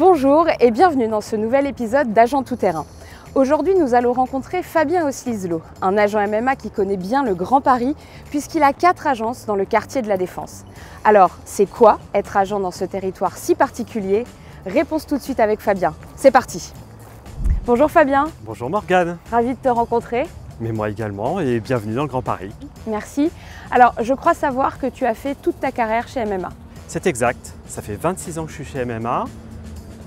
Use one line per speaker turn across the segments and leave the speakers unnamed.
Bonjour et bienvenue dans ce nouvel épisode d'Agent Tout-Terrain. Aujourd'hui, nous allons rencontrer Fabien Oslislo, un agent MMA qui connaît bien le Grand Paris puisqu'il a 4 agences dans le quartier de la Défense. Alors, c'est quoi être agent dans ce territoire si particulier? Réponse tout de suite avec Fabien. C'est parti! Bonjour Fabien.
Bonjour Morgane.
Ravi de te rencontrer.
Mais moi également et bienvenue dans le Grand Paris.
Merci. Alors, je crois savoir que tu as fait toute ta carrière chez MMA.
C'est exact, ça fait 26 ans que je suis chez MMA,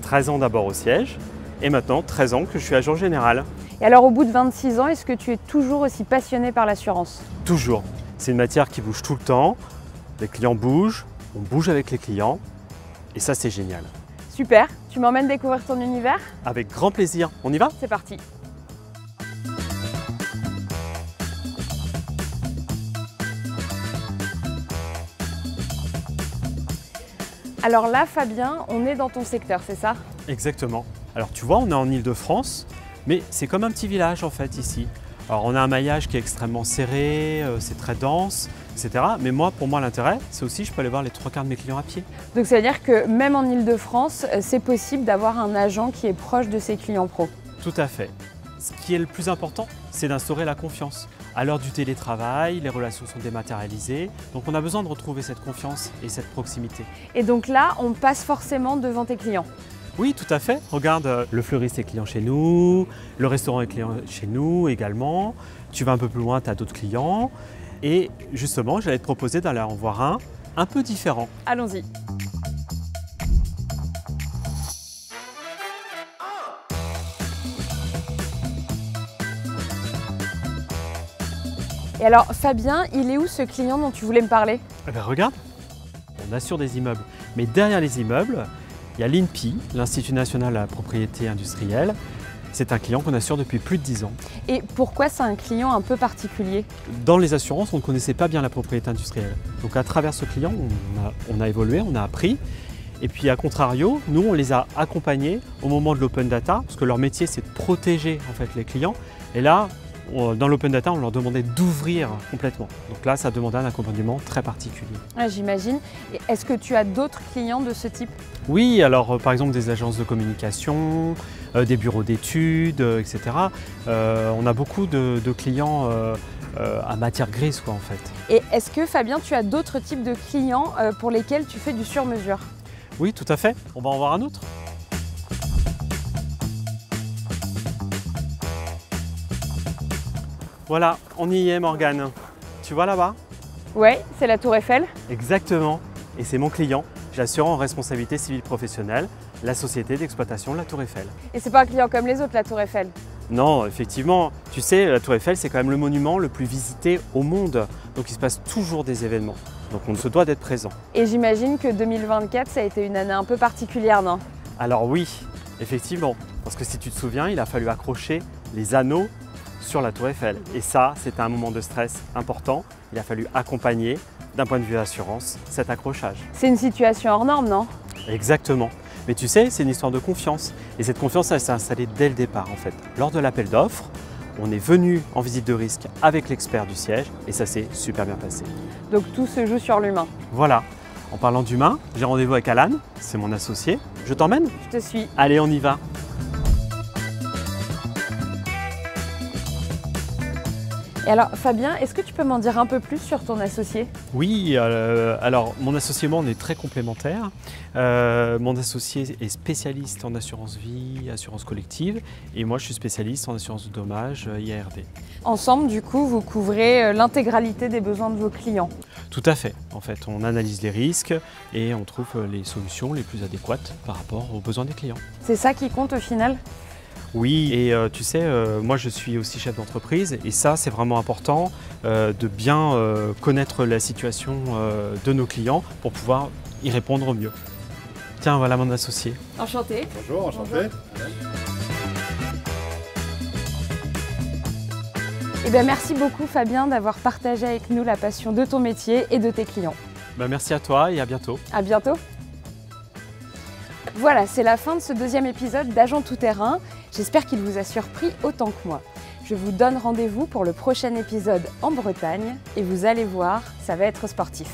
13 ans d'abord au siège et maintenant 13 ans que je suis agent général.
Et alors au bout de 26 ans, est-ce que tu es toujours aussi passionné par l'assurance?
Toujours. C'est une matière qui bouge tout le temps, les clients bougent, on bouge avec les clients et ça c'est génial.
Super, tu m'emmènes découvrir ton univers?
Avec grand plaisir, on y va?
C'est parti. Alors là, Fabien, on est dans ton secteur, c'est ça?
Exactement. Alors tu vois, on est en Île-de-France, mais c'est comme un petit village en fait ici. Alors on a un maillage qui est extrêmement serré, c'est très dense, etc. Mais moi, pour moi, l'intérêt, c'est aussi je peux aller voir les 3/4 de mes clients à pied.
Donc ça veut dire que même en Île-de-France, c'est possible d'avoir un agent qui est proche de ses clients pro?
Tout à fait. Ce qui est le plus important, c'est d'instaurer la confiance. À l'heure du télétravail, les relations sont dématérialisées, donc on a besoin de retrouver cette confiance et cette proximité.
Et donc là, on passe forcément devant tes clients?
Oui, tout à fait. Regarde, le fleuriste est client chez nous, le restaurant est client chez nous également. Tu vas un peu plus loin, tu as d'autres clients. Et justement, j'allais te proposer d'aller en voir un peu différent.
Allons-y. Et alors, Fabien, il est où ce client dont tu voulais me parler?
Eh bien, regarde, on assure des immeubles. Mais derrière les immeubles, il y a l'INPI, l'Institut national de la propriété industrielle. C'est un client qu'on assure depuis plus de 10 ans.
Et pourquoi c'est un client un peu particulier?
Dans les assurances, on ne connaissait pas bien la propriété industrielle. Donc à travers ce client, on a évolué, on a appris. Et puis à contrario, nous, on les a accompagnés au moment de l'open data, parce que leur métier, c'est de protéger en fait, les clients. Et là, dans l'open data, on leur demandait d'ouvrir complètement. Donc là, ça demandait un accompagnement très particulier.
Ah, j'imagine. Et est-ce que tu as d'autres clients de ce type?
Oui, alors par exemple des agences de communication, des bureaux d'études, etc. On a beaucoup de clients à matière grise, quoi, en fait.
Et est-ce que, Fabien, tu as d'autres types de clients pour lesquels tu fais du sur-mesure?
Oui, tout à fait. On va en voir un autre. Voilà, on y est Morgane. Tu vois là-bas?
Ouais, c'est la Tour Eiffel.
Exactement. Et c'est mon client. J'assure en responsabilité civile professionnelle la société d'exploitation de la Tour Eiffel. Et
c'est pas un client comme les autres, la Tour Eiffel?
Non, effectivement. Tu sais, la Tour Eiffel, c'est quand même le monument le plus visité au monde. Donc il se passe toujours des événements. Donc on se doit d'être présent.
Et j'imagine que 2024, ça a été une année un peu particulière, non?
Alors oui, effectivement. Parce que si tu te souviens, il a fallu accrocher les anneaux sur la Tour Eiffel. Et ça, c'était un moment de stress important. Il a fallu accompagner, d'un point de vue assurance, cet accrochage.
C'est une situation hors norme, non?
Exactement. Mais tu sais, c'est une histoire de confiance. Et cette confiance, elle s'est installée dès le départ, en fait. Lors de l'appel d'offres, on est venu en visite de risque avec l'expert du siège et ça s'est super bien passé.
Donc tout se joue sur l'humain.
Voilà. En parlant d'humain, j'ai rendez-vous avec Alan, c'est mon associé. Je t'emmène?
Je te suis.
Allez, on y va.
Et alors Fabien, est-ce que tu peux m'en dire un peu plus sur ton associé?
Oui, alors mon associé et moi on est très complémentaires. Mon associé est spécialiste en assurance vie, assurance collective et moi je suis spécialiste en assurance de dommages, IARD.
Ensemble du coup vous couvrez l'intégralité des besoins de vos clients?
Tout à fait, en fait on analyse les risques et on trouve les solutions les plus adéquates par rapport aux besoins des clients.
C'est ça qui compte au final?
Oui, et tu sais, moi je suis aussi chef d'entreprise et ça c'est vraiment important de bien connaître la situation de nos clients pour pouvoir y répondre au mieux. Tiens, voilà mon associé.
Enchanté.
Bonjour, enchanté.
Eh bien, merci beaucoup Fabien d'avoir partagé avec nous la passion de ton métier et de tes clients.
Merci à toi et à bientôt.
À bientôt. Voilà, c'est la fin de ce deuxième épisode d'Agent Tout-Terrain. J'espère qu'il vous a surpris autant que moi. Je vous donne rendez-vous pour le prochain épisode en Bretagne et vous allez voir, ça va être sportif.